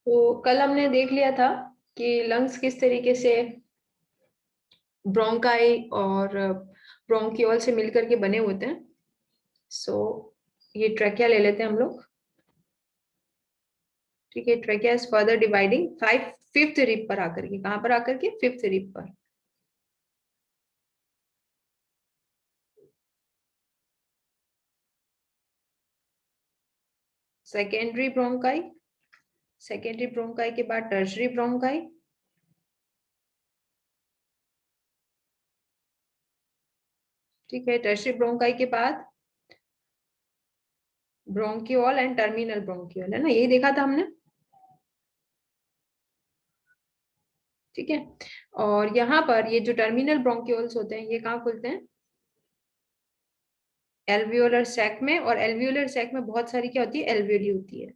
तो कल हमने देख लिया था कि लंग्स किस तरीके से ब्रोंकाई और ब्रोंकियोल से मिलकर के बने होते हैं। सो ये ट्रेकिया ले लेते हैं हम लोग। ठीक है, trachea is further dividing fifth rib पर आकर के, कहां पर आकर के, फिफ्थ रिब पर। सेकेंडरी ब्रोंकाई, सेकेंडरी ब्रोंकाई के बाद टर्शरी ब्रोंकाई। ठीक है, टर्शरी ब्रोंकाई के बाद ब्रोंकियोल एंड टर्मिनल ब्रोंकियोल, है ना, यही देखा था हमने। ठीक है, और यहाँ पर ये जो टर्मिनल ब्रोंकियोल्स होते हैं ये कहाँ खुलते हैं? एल्वियोलर सैक में, और एल्वियोलर सैक में बहुत सारी क्या होती है, एल्वियोली होती है।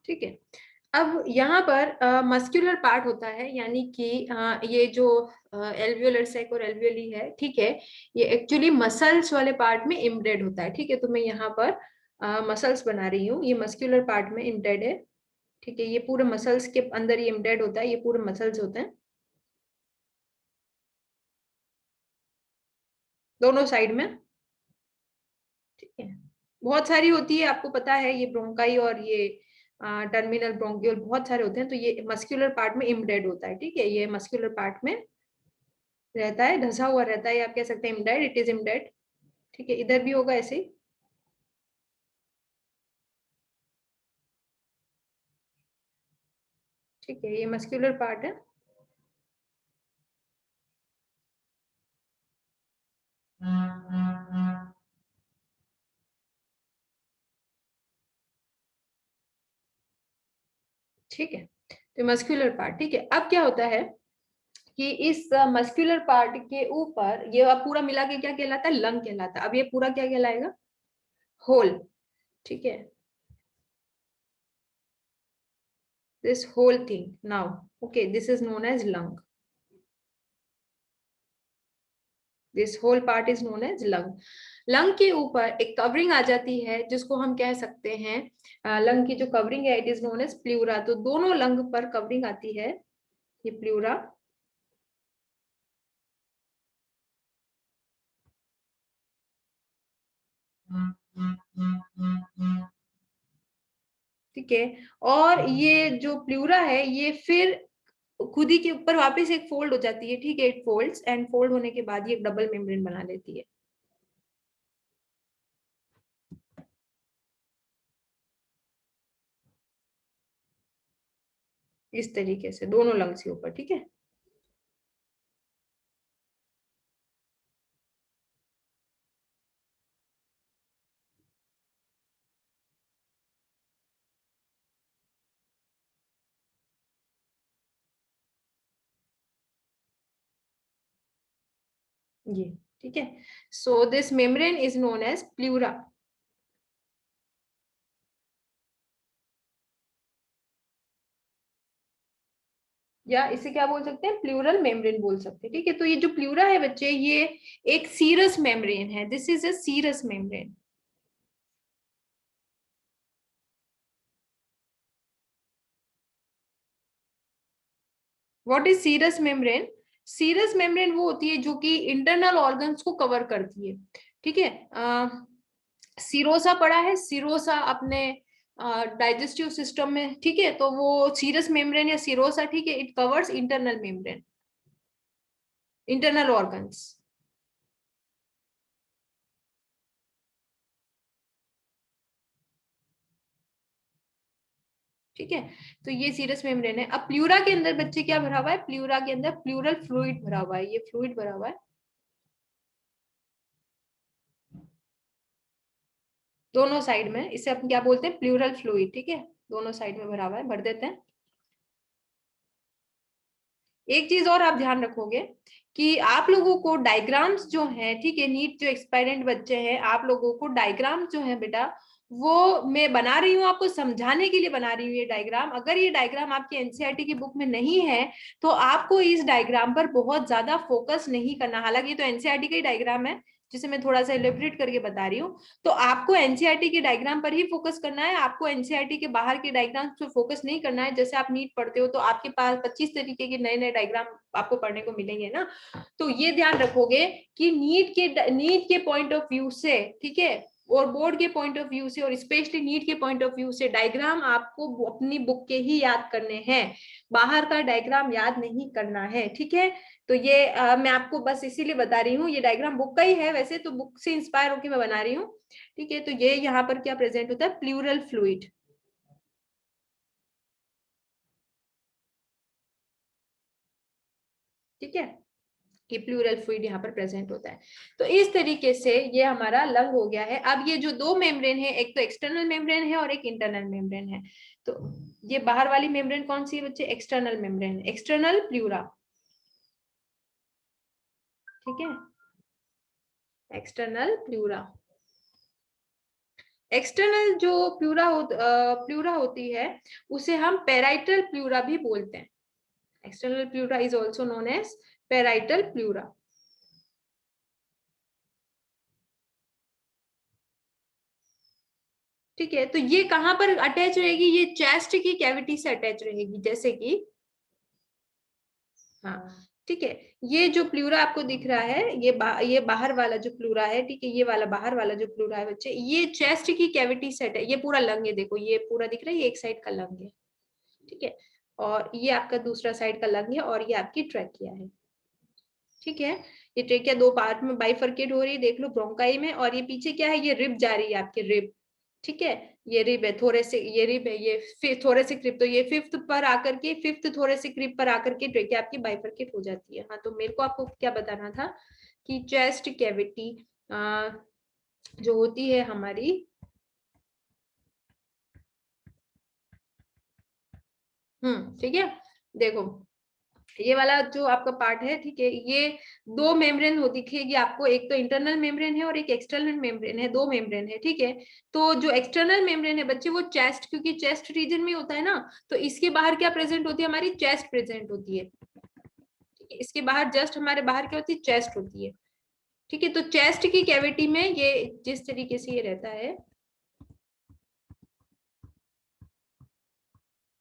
ठीक है, अब यहाँ पर मस्कुलर पार्ट होता है, यानी कि ये जो एल्वियोलर सैक और एल्वियोली है, ठीक है, ये एक्चुअली मसल्स वाले पार्ट में इम्बेड होता है। ठीक है, तो मैं यहाँ पर मसल्स बना रही हूँ, ये मस्कुलर पार्ट में इम्बेड है। ठीक है, ये पूरे मसल्स के अंदर ये इम्बेड होता है, ये पूरे मसल्स होते हैं दोनों साइड में। ठीक है, बहुत सारी होती है, आपको पता है, ये ब्रोंकाई और ये टर्मिनल ब्रोंकियोल बहुत सारे होते हैं, तो ये मस्कुलर पार्ट में इम्बेड होता है। ठीक है, ये मस्कुलर पार्ट में रहता है, धसा हुआ रहता है, आप कह सकते हैं इम्बेड, इट इज इम्बेड। ठीक है, इधर भी होगा ऐसे ही। ठीक है, ये मस्कुलर पार्ट है। ठीक है, तो मस्कुलर पार्ट, ठीक है, अब क्या होता है कि इस मस्कुलर पार्ट के ऊपर ये अब पूरा मिला के क्या कहलाता है, लंग कहलाता है। अब ये पूरा क्या कहलाएगा, होल। ठीक है, this whole thing now, okay, this is known as lung, this whole part is known as lung। Lung के ऊपर एक कवरिंग आ जाती है जिसको हम कह सकते हैं, लंग की जो कवरिंग है it is known as pleura. तो दोनों लंग पर कवरिंग आती है, ये प्लूरा। ठीक है, और ये जो प्लूरा है ये फिर खुद ही के ऊपर वापस एक फोल्ड हो जाती है। ठीक है, इट फोल्ड्स, एंड फोल्ड होने के बाद ये एक डबल मेम्ब्रेन बना लेती है, इस तरीके से दोनों लंग्स के ऊपर। ठीक है, ये ठीक है, so this membrane is known as pleura, या इसे क्या बोल सकते हैं, प्लूरल मेम्ब्रेन बोल सकते हैं। ठीक है, तो ये जो प्लूरा है बच्चे, ये एक सीरस मेम्ब्रेन है, this is a serous membrane. What is serous membrane? Serous membrane वो होती है जो कि इंटरनल ऑर्गन्स को कवर करती है। ठीक है, सिरोसा पड़ा है, सिरोसा अपने डाइजेस्टिव सिस्टम में। ठीक है, तो वो सीरस मेम्ब्रेन या सिरोसा, ठीक है, it covers internal membrane, internal organs. ठीक है, तो ये सीरस मेम्ब्रेन है। अब प्लूरा के अंदर बच्चे क्या भरा हुआ है, प्लूरा के अंदर प्लूरल फ्लूइड भरा हुआ है, ये फ्लूइड भरा हुआ है दोनों साइड में, इसे अपन क्या बोलते हैं, प्लूरल फ्लूइड। ठीक है, दोनों साइड में भरा हुआ है, भर देते हैं। एक चीज और आप ध्यान रखोगे कि आप लोगों को डायग्राम्स जो है, ठीक है, नीट जो एक्सपेरेंट बच्चे हैं, आप लोगों को डायग्राम्स जो है बेटा, वो मैं बना रही हूँ आपको समझाने के लिए बना रही हूँ ये डायग्राम। अगर ये डायग्राम आपकी एनसीईआरटी की बुक में नहीं है तो आपको इस डायग्राम पर बहुत ज्यादा फोकस नहीं करना। हालांकि ये तो एनसीईआरटी का ही डायग्राम है जिसे मैं थोड़ा सा इलेबरेट करके बता रही हूँ, तो आपको एनसीईआरटी के डायग्राम पर ही फोकस करना है। आपको एनसीईआरटी के बाहर के डायग्राम पर फोकस नहीं करना है। जैसे आप नीट पढ़ते हो तो आपके पास 25 तरीके के नए नए डायग्राम आपको पढ़ने को मिलेंगे ना, तो ये ध्यान रखोगे कि नीट के पॉइंट ऑफ व्यू से, ठीक है, और बोर्ड के पॉइंट ऑफ व्यू से, और स्पेशली नीट के पॉइंट ऑफ व्यू से डायग्राम आपको अपनी बुक के ही याद करने हैं, बाहर का डायग्राम याद नहीं करना है, ठीक है। तो ये मैं आपको बस इसीलिए बता रही हूँ, ये डायग्राम बुक का ही है, वैसे तो बुक से इंस्पायर होकर मैं बना रही हूँ, ठीक है। तो ये यहाँ पर क्या प्रेजेंट होता है, प्लूरल फ्लूइड, ठीक है, कि प्लूरल फ्लूइड यहाँ पर प्रेजेंट होता है। तो इस तरीके से ये हमारा लंग हो गया है। अब ये जो दो मेम्ब्रेन है, एक तो एक्सटर्नल मेम्ब्रेन है और एक इंटरनल मेम्ब्रेन है। तो ये बाहर वाली मेम्ब्रेन कौन सी है बच्चे, एक्सटर्नल मेम्ब्रेन, एक्सटर्नल प्लूरा, ठीक है, एक्सटर्नल प्लूरा। एक्सटर्नल जो प्लूरा होती है उसे हम पेराइटल प्लूरा भी बोलते हैं। External pleura is also known as parietal pleura, ठीक है। तो ये कहां पर अटैच रहेगी, ये चेस्ट की कैविटी से अटैच रहेगी, जैसे कि, हाँ, ठीक है। ये जो प्लूरा आपको दिख रहा है, ये बाहर वाला जो प्लूरा है, ठीक है, ये वाला बाहर वाला जो प्लूरा है बच्चे, ये चेस्ट की कैविटी सेट है। ये पूरा लंग है, देखो ये पूरा दिख रहा है, ये एक साइड का लंग है, ठीक है, और ये आपका दूसरा साइड का लंग है, और ये आपकी ट्रैकिया है, ठीक है। ये ट्रैकिया दो पार्ट में बाइफरकेट हो रही है, देख लो, ब्रोंकाई में, और ये पीछे क्या है, ये रिब जा रही है आपकी रिब, ठीक है, ये रिब है, थोड़े से ये रिब है, ये थोड़े से क्रिप, तो ये फिफ्थ पर आकर के, फिफ्थ थोड़े से क्रिप पर आकर के ट्रेकिया आपकी बाइफरकेट हो जाती है। हाँ, तो मेरे को आपको क्या बताना था कि चेस्ट कैविटी जो होती है हमारी, ठीक है, देखो ये वाला जो आपका पार्ट है, ठीक है, ये दो मेम्ब्रेन हो दिखेगी आपको, एक तो इंटरनल मेम्ब्रेन है और एक एक्सटर्नल मेम्ब्रेन है, दो मेम्ब्रेन है, ठीक है। तो जो एक्सटर्नल मेम्ब्रेन है बच्चे, वो चेस्ट, क्योंकि चेस्ट रीजन में होता है ना, तो इसके बाहर क्या प्रेजेंट होती है, हमारी चेस्ट प्रेजेंट होती है, ठीक है? इसके बाहर जस्ट हमारे बाहर क्या होती है, चेस्ट होती है, ठीक है। तो चेस्ट की कैविटी में ये जिस तरीके से ये रहता है,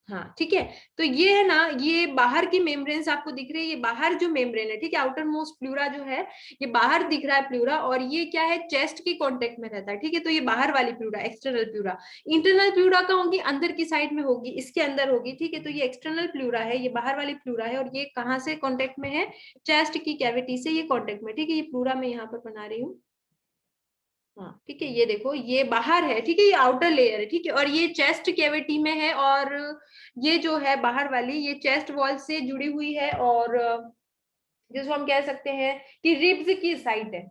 हाँ, ठीक है। तो ये है ना, ये बाहर की मेम्ब्रेन्स आपको दिख रही है, ये बाहर जो मेम्ब्रेन है, ठीक है, आउटर मोस्ट प्लूरा जो है, ये बाहर दिख रहा है प्लूरा, और ये क्या है, चेस्ट की कांटेक्ट में रहता है, ठीक है। तो ये बाहर वाली pleura, external pleura. Internal pleura कहाँ होगी, अंदर की साइड में होगी, इसके अंदर होगी, ठीक है। तो ये एक्सटर्नल प्लूरा है, ये बाहर वाली प्लूरा है, और ये कहाँ से कॉन्टेक्ट में है, चेस्ट की कैविटी से ये कॉन्टेक्ट में, ठीक है। ये प्लूरा मैं यहाँ पर बना रही हूँ, हाँ, ठीक है, ये देखो ये बाहर है, ठीक है, ये आउटर लेयर है, ठीक है, और ये चेस्ट कैविटी में है, और ये जो है बाहर वाली, ये चेस्ट वॉल से जुड़ी हुई है, और जिसको हम कह सकते हैं कि रिब्स की साइड है,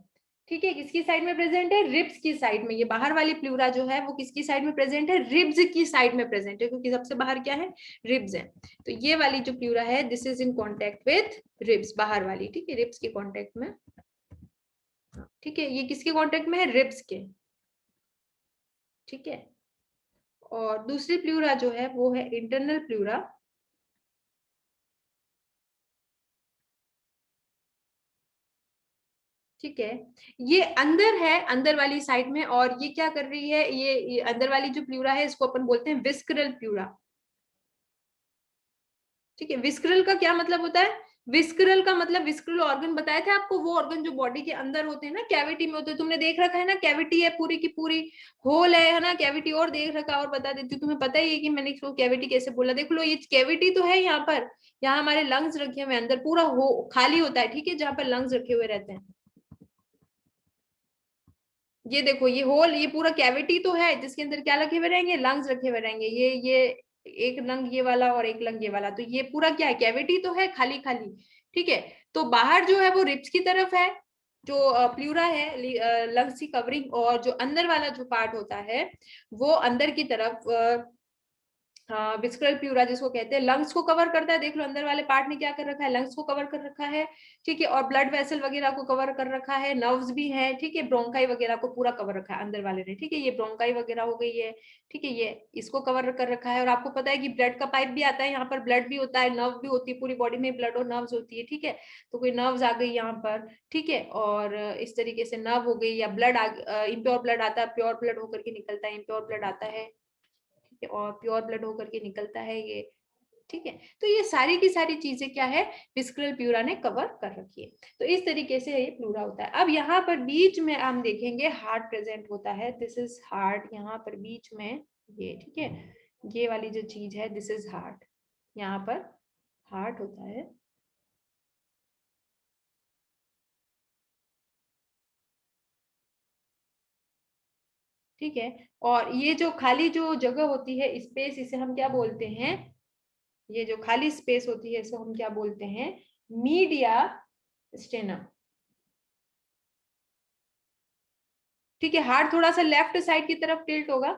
ठीक है। किसकी साइड में प्रेजेंट है, रिब्स की साइड में। ये बाहर वाली प्लूरा जो है वो किसकी साइड में प्रेजेंट है, रिब्स की साइड में प्रेजेंट है, क्योंकि सबसे बाहर क्या है, रिब्स है। तो ये वाली जो प्लूरा है, this is in contact with ribs, बाहर वाली, ठीक है, रिब्स के कॉन्टेक्ट में, ठीक है। ये किसके कॉन्टेक्ट में है, रिब्स के, ठीक है। और दूसरी प्लूरा जो है वो है इंटरनल प्लूरा, ठीक है। ये अंदर है, अंदर वाली साइड में, और ये क्या कर रही है, ये अंदर वाली जो प्लूरा है इसको अपन बोलते हैं विस्करल प्लूरा, ठीक है। विस्करल का क्या मतलब होता है, विस्करल का मतलब, विस्करल ऑर्गन बताए थे आपको, वो ऑर्गन जो बॉडी के अंदर होते हैं ना, कैविटी में होते हैं, तुमने देख रखा है ना, कैविटी है पूरी की पूरी, होल है ना कैविटी, और देख रखा, और बता देती हूँ, तुम्हें पता ही है कि मैंने इसको कैविटी कैसे बोला, देख लो, ये कैविटी तो है यहाँ पर, यहाँ हमारे लंग्स रखे हुए अंदर, पूरा हो खाली होता है, ठीक है, जहाँ पर लंग्स रखे हुए रहते हैं। ये देखो, ये होल, ये पूरा कैविटी तो है जिसके अंदर क्या रखे हुए रहेंगे, लंग्स रखे हुए रहेंगे, ये एक लंग ये वाला और एक लंग ये वाला, तो ये पूरा क्या है, कैविटी तो है खाली खाली, ठीक है। तो बाहर जो है वो रिब्स की तरफ है, जो प्लूरा है, लंग्स की कवरिंग, और जो अंदर वाला जो पार्ट होता है वो अंदर की तरफ विस्करल प्लूरा जिसको कहते हैं, लंग्स को कवर करता है। देख लो अंदर वाले पार्ट ने क्या कर रखा है, लंग्स को कवर कर रखा है, ठीक है, और ब्लड वेसल वगैरह को कवर कर रखा है, नर्व्स भी है, ठीक है, ब्रोंकाई वगैरह को पूरा कवर रखा है अंदर वाले ने, ठीक है, ये ब्रोंकाई वगैरह हो गई है, ठीक है, ये इसको कवर कर रखा है। और आपको पता है कि ब्लड का पाइप भी आता है, यहाँ पर ब्लड भी होता है, नर्व भी होती है, पूरी बॉडी में ब्लड और नर्व्स होती है, ठीक है, तो कोई नर्व्स आ गई यहाँ पर, ठीक है, और इस तरीके से नर्व हो गई, या ब्लड इम्प्योर ब्लड आता है, प्योर ब्लड होकर के निकलता है, इम्प्योर ब्लड आता है, ठीक है, और प्योर ब्लड होकर के निकलता है ये, ठीक है। तो ये सारी की सारी चीजें क्या है, विस्करल प्लूरा ने कवर कर रखी है। तो इस तरीके से ये प्लूरा होता है। अब यहाँ पर बीच में हम देखेंगे हार्ट प्रेजेंट होता है, दिस इज हार्ट, यहाँ पर बीच में ये, ठीक है, ये वाली जो चीज है दिस इज हार्ट, यहाँ पर हार्ट होता है, ठीक है। और ये जो खाली जो जगह होती है स्पेस, इसे हम क्या बोलते हैं, ये जो खाली स्पेस होती है इसको हम क्या बोलते हैं, मीडिया स्टेनम, ठीक है। हार्ट थोड़ा सा लेफ्ट साइड की तरफ टिल्ट होगा,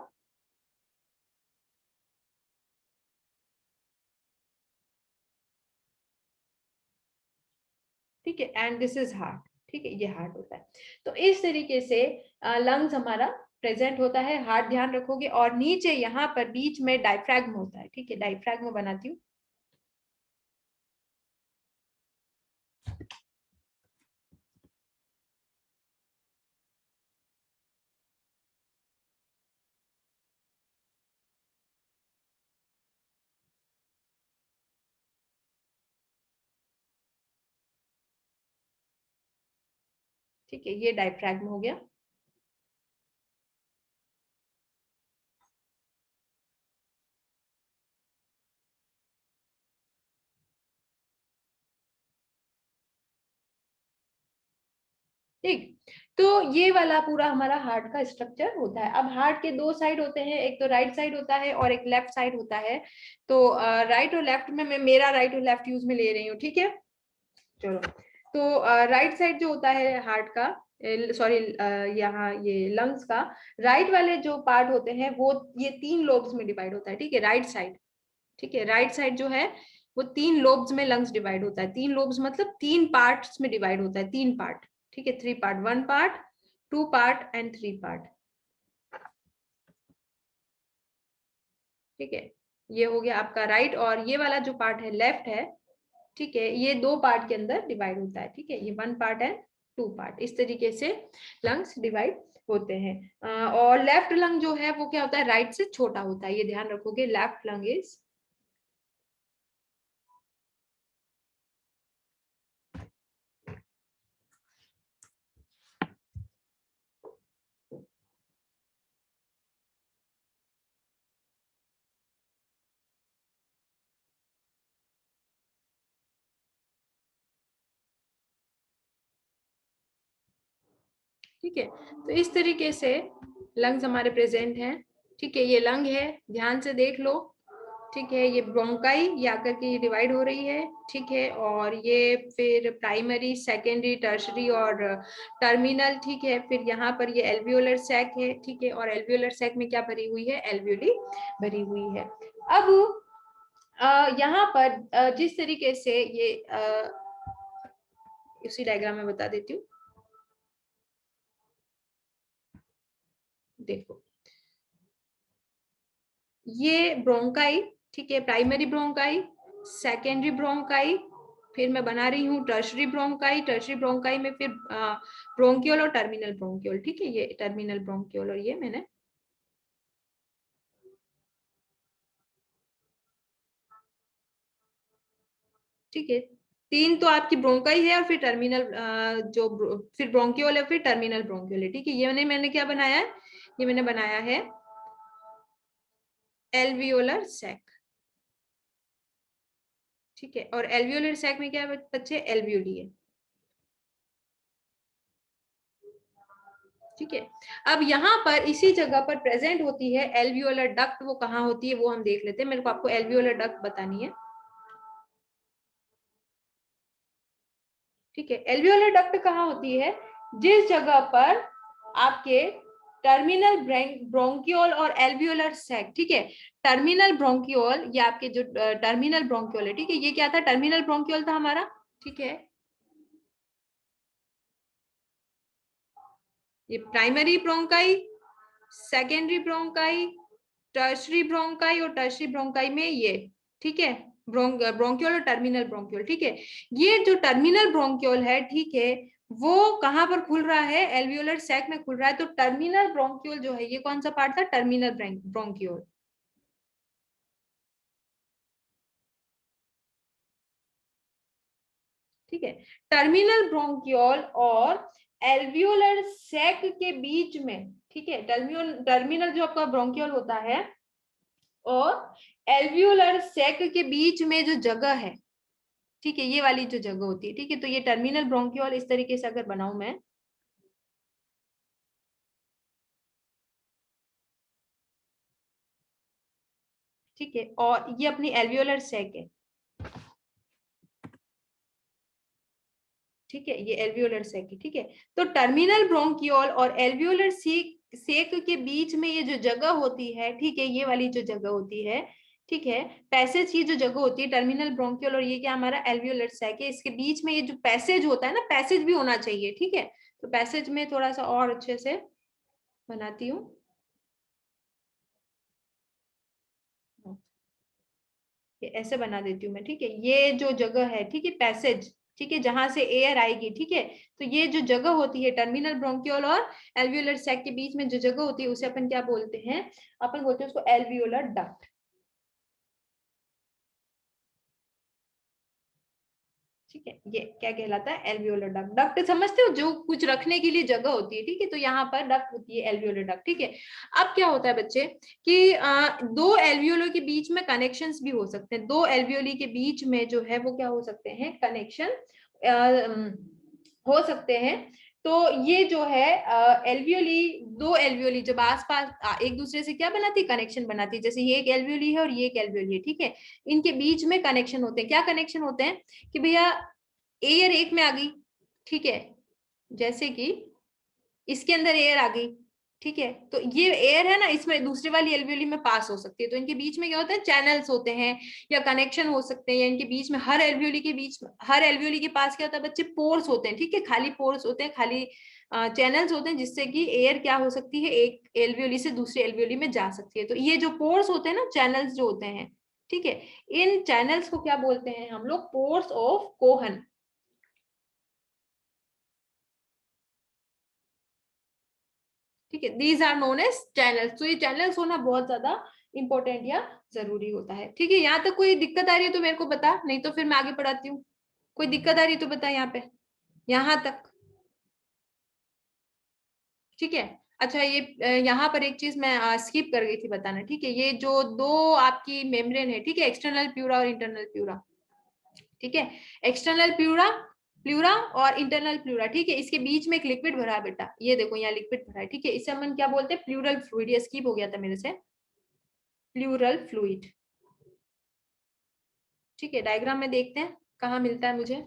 ठीक है, एंड दिस इज हार्ट, ठीक है, ये हार्ट होता है। तो इस तरीके से लंग्स हमारा प्रेजेंट होता है, हार्ट ध्यान रखोगे। और नीचे यहाँ पर बीच में डायफ्रैग्म होता है, ठीक है, डायफ्रैग्म बनाती हूँ, ठीक है, ये डायफ्रैग्म हो गया। ठीक, तो ये वाला पूरा हमारा हार्ट का स्ट्रक्चर होता है। अब हार्ट के दो साइड होते हैं, एक तो राइट साइड होता है और एक लेफ्ट साइड होता है। तो राइट और लेफ्ट में मैं मेरा राइट और लेफ्ट यूज में ले रही हूँ, ठीक है, चलो। तो राइट साइड जो होता है हार्ट का, सॉरी, यहाँ ये लंग्स का राइट वाले जो पार्ट होते हैं वो ये तीन लोब्स में डिवाइड होता है, ठीक है, राइट साइड, ठीक है, राइट साइड जो है वो तीन लोब्स में लंग्स डिवाइड होता है, तीन लोब्स मतलब तीन पार्ट्स में डिवाइड होता है, तीन पार्ट, ठीक है, three part, one part, two part and three part, ठीक है। ये हो गया आपका राइट, और ये वाला जो पार्ट है लेफ्ट है, ठीक है, ये दो पार्ट के अंदर डिवाइड होता है, ठीक है, ये one part and two part, इस तरीके से लंग्स डिवाइड होते हैं। और लेफ्ट लंग जो है वो क्या होता है, राइट से छोटा होता है, ये ध्यान रखोगे, लेफ्ट लंग इज, ठीक है। तो इस तरीके से लंग्स हमारे प्रेजेंट हैं, ठीक है, ये लंग है, ध्यान से देख लो, ठीक है, ये ब्रोंकाई ये आकर के डिवाइड हो रही है, ठीक है, और ये फिर प्राइमरी, सेकेंडरी, टर्शरी और टर्मिनल, ठीक है, फिर यहाँ पर ये एल्वियोलर सैक है, ठीक है, और एल्वियोलर सैक में क्या भरी हुई है, एल्वियोली भरी हुई है। अब यहाँ पर जिस तरीके से ये उसी डायग्राम में बता देती हूँ, देखो, ये ब्रोंकाई, ठीक है, प्राइमरी ब्रोंकाई, सेकेंडरी ब्रोंकाई, फिर मैं बना रही हूँ टर्शरी ब्रोंकाई, टर्शरी ब्रोंकाई में फिर ब्रोंकियोल और टर्मिनल ब्रोंकियोल, ठीक है, ये टर्मिनल ब्रोंकियोल, और ये मैंने, ठीक है, तीन तो आपकी ब्रोंकाई है और फिर टर्मिनल फिर ब्रोंकियोल है, फिर टर्मिनल ब्रोंकियोल है, ठीक है, ये मैंने क्या बनाया है, ये मैंने बनाया है एल्वियोलर सैक, ठीक है, और एल्वियोलर सैक में क्या है बच्चे, एल्वियोली है, ठीक है। अब यहाँ पर इसी जगह पर प्रेजेंट होती है एल्वियोलर डक्ट, वो कहाँ होती है वो हम देख लेते हैं, मेरे को आपको एल्वियोलर डक्ट बतानी है, ठीक है। एल्वियोलर डक्ट कहाँ होती है, जिस जगह पर आपके टर्मिनल ब्रोंकियोल और एल्वियोलर सैक, ठीक है। टर्मिनल ब्रोंकियोल, ये आपके जो टर्मिनल ब्रोंकियोल है, ठीक है, ये क्या था, टर्मिनल ब्रोंकियोल था हमारा, ठीक है। ये primary bronchi, secondary bronchi, tertiary bronchi, और टर्शरी ब्रोंकाई में ये, ठीक है, ब्रोंकियोल और टर्मिनल ब्रोंकियोल, ठीक है। ये जो टर्मिनल ब्रोंकियोल है, ठीक है, वो कहां पर खुल रहा है, एल्वियोलर सैक में खुल रहा है। तो टर्मिनल ब्रोंकियोल जो है, ये कौन सा पार्ट था, टर्मिनल ब्रोंकियोल, ठीक है। टर्मिनल ब्रोंकियोल और एल्वियोलर सैक के बीच में, ठीक है, टर्मिनल जो आपका ब्रोंकियोल होता है और एल्वियोलर सैक के बीच में जो जगह है, ठीक है, ये वाली जो जगह होती है, ठीक है, तो ये टर्मिनल ब्रोंकियोल इस तरीके से अगर बनाऊं मैं, ठीक है, और ये अपनी एल्वियोलर सैक है, ठीक है, ये एल्वियोलर सैक है, ठीक है। तो टर्मिनल ब्रोंकियोल और एल्वियोलर सेक के बीच में ये जो जगह होती है, ठीक है, ये वाली जो जगह होती है, ठीक है, पैसेज की जो जगह होती है, टर्मिनल ब्रोंकियोल और ये क्या हमारा एल्वियोलर सैक है, इसके बीच में ये जो पैसेज होता है ना, पैसेज भी होना चाहिए, ठीक है। तो पैसेज में थोड़ा सा और अच्छे से बनाती हूँ, ये ऐसे बना देती हूँ मैं, ठीक है। ये जो जगह है, ठीक है, पैसेज, ठीक है, जहां से एयर आएगी, ठीक है, तो ये जो जगह होती है टर्मिनल ब्रोंकियोल और एल्वियोलर सैक के बीच में जो जगह होती है, उसे अपन क्या बोलते हैं, अपन बोलते हैं उसको एल्वियोलर डक्ट, ठीक है। ये क्या कहलाता है, एल्वियोलर डक्ट। डक्ट समझते हो, जो कुछ रखने के लिए जगह होती है, ठीक है, तो यहाँ पर डक्ट होती है एल्वियोलर डक्ट, ठीक है। अब क्या होता है बच्चे कि दो एल्वियोलो के बीच में कनेक्शंस भी हो सकते हैं, दो एल्वियोली के बीच में जो है वो क्या हो सकते हैं, कनेक्शन हो सकते हैं। तो ये जो है एल्वियोली, दो एल्वियोली जब आसपास एक दूसरे से क्या बनाती, कनेक्शन बनाती, जैसे ये एक एल्वियोली है और ये एक एल्वियोली है, ठीक है, इनके बीच में कनेक्शन होते हैं। क्या कनेक्शन होते हैं कि भैया एयर एक में आ गई, ठीक है, जैसे कि इसके अंदर एयर आ गई, ठीक है, तो ये एयर है ना, इसमें दूसरे वाली एल्वियोली में पास हो सकती है, तो इनके बीच में क्या होता है, चैनल्स होते हैं या कनेक्शन हो सकते हैं, या इनके बीच में हर एल्वियोली के बीच, हर एल्वियोली के पास क्या होता है बच्चे, पोर्स होते हैं, ठीक है, खाली पोर्स होते हैं, खाली चैनल्स होते हैं, जिससे कि एयर क्या हो सकती है, एक एल्वियोली से दूसरी एल्वियोली में जा सकती है। तो ये जो पोर्स होते हैं ना, चैनल्स जो होते हैं, ठीक है, इन चैनल्स को क्या बोलते हैं हम लोग, पोर्स ऑफ कोहन, ठीक है, these are known as channels. तो ये चैनल्स होना बहुत ज्यादा इंपॉर्टेंट या जरूरी होता है, ठीक है। यहाँ तक कोई दिक्कत आ रही है तो मेरे को बता, नहीं तो फिर मैं आगे पढ़ाती हूँ। कोई दिक्कत आ रही है तो बता यहाँ पे, यहाँ तक, ठीक है। अच्छा, ये यहाँ पर एक चीज मैं स्किप कर गई थी बताना, ठीक है, ये जो दो आपकी मेम्ब्रेन है, ठीक है, एक्सटर्नल प्यूरा और इंटरनल प्यूरा, ठीक है, एक्सटर्नल प्यूरा, प्लूरा और इंटरनल प्लूरा, ठीक है, इसके बीच में एक लिक्विड भरा है बेटा, ये देखो यहाँ लिक्विड भरा है, ठीक है, इसे हम क्या बोलते हैं, प्लूरल फ्लूइड। ये स्किप हो गया था मेरे से, प्लूरल फ्लूइड, ठीक है। डायग्राम में देखते हैं कहाँ मिलता है मुझे,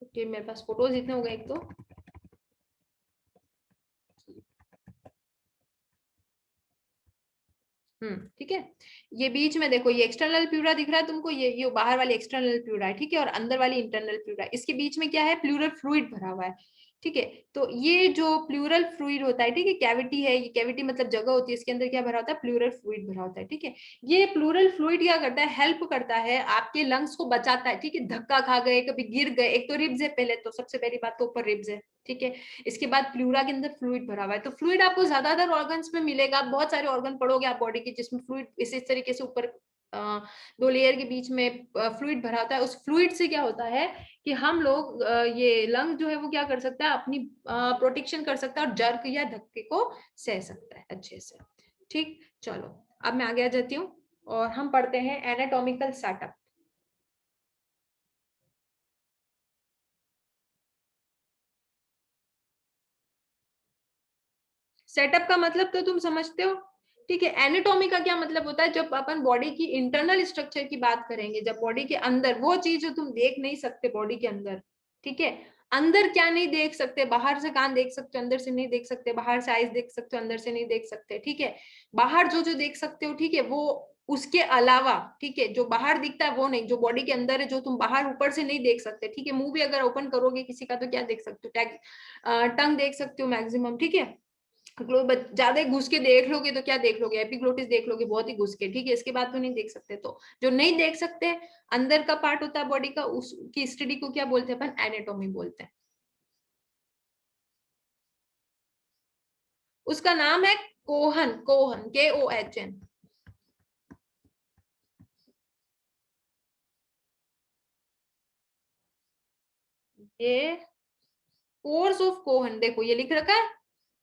ओके, मेरे पास फोटोज इतने हो गए एक तो, ठीक है। ये बीच में देखो, ये एक्सटर्नल प्यूरा दिख रहा है तुमको, ये बाहर वाली एक्सटर्नल प्यूरा है, ठीक है, और अंदर वाली इंटरनल प्यूरा है। इसके बीच में क्या है, प्लूरल फ्लूइड भरा हुआ है, ठीक है। तो ये जो प्लूरल फ्लूइड होता है, ठीक है, कैविटी है, ये कैविटी मतलब जगह होती है, इसके अंदर क्या भरा होता है, प्लूरल फ्लूइड भरा होता है, ठीक है। ये प्लूरल फ्लूइड क्या करता है, हेल्प करता है, आपके लंग्स को बचाता है, ठीक है, धक्का खा गए, कभी गिर गए, एक तो रिब्स है पहले, तो सबसे पहली बात तो ऊपर रिब्स है, ठीक है। इसके बाद प्लूरा के अंदर फ्लूइड भरा हुआ है, तो फ्लूइड आपको ज्यादातर ऑर्गन्स में मिलेगा, बहुत सारे ऑर्गन पढ़ोगे आप बॉडी के, जिसमें फ्लूइड इस तरीके से ऊपर दो लेयर के बीच में फ्लूइड भरा होता है। उस फ्लूइड से क्या होता है कि हम लोग ये लंग जो है वो क्या कर सकता है, अपनी प्रोटेक्शन कर सकता है, और जर्क या धक्के को सह सकता है अच्छे से, ठीक। चलो, अब मैं आगे आ जाती हूँ और हम पढ़ते हैं एनाटॉमिकल सेटअप। सेटअप का मतलब तो तुम समझते हो, ठीक है। एनाटॉमी का क्या मतलब होता है, जब अपन बॉडी की इंटरनल स्ट्रक्चर की बात करेंगे, जब बॉडी के अंदर वो चीज जो तुम देख नहीं सकते बॉडी के अंदर, ठीक है, अंदर क्या नहीं देख सकते, बाहर से कान देख सकते हो अंदर से नहीं देख सकते, बाहर से आईज देख सकते हो अंदर से नहीं देख सकते, ठीक है, बाहर जो जो देख सकते हो, ठीक है, वो उसके अलावा, ठीक है, जो बाहर दिखता है वो नहीं, जो बॉडी के अंदर है, जो तुम बाहर ऊपर से नहीं देख सकते, ठीक है, मुंह भी अगर ओपन करोगे किसी का तो क्या देख सकते हो, टंग देख सकते हो मैक्सिमम, ठीक है, ज्यादा घुस के देख लोगे तो क्या देख लोगे, एपिग्लोटिस देख लोगे बहुत ही घुस के, ठीक है, इसके बाद तो नहीं देख सकते। तो जो नहीं देख सकते अंदर का पार्ट होता है बॉडी का, उसकी स्टडी को क्या बोलते हैं अपन, एनाटॉमी बोलते हैं। उसका नाम है कोहन, कोहन, KOHN। ये पोर्स ऑफ कोहन, देखो ये लिख रखा है,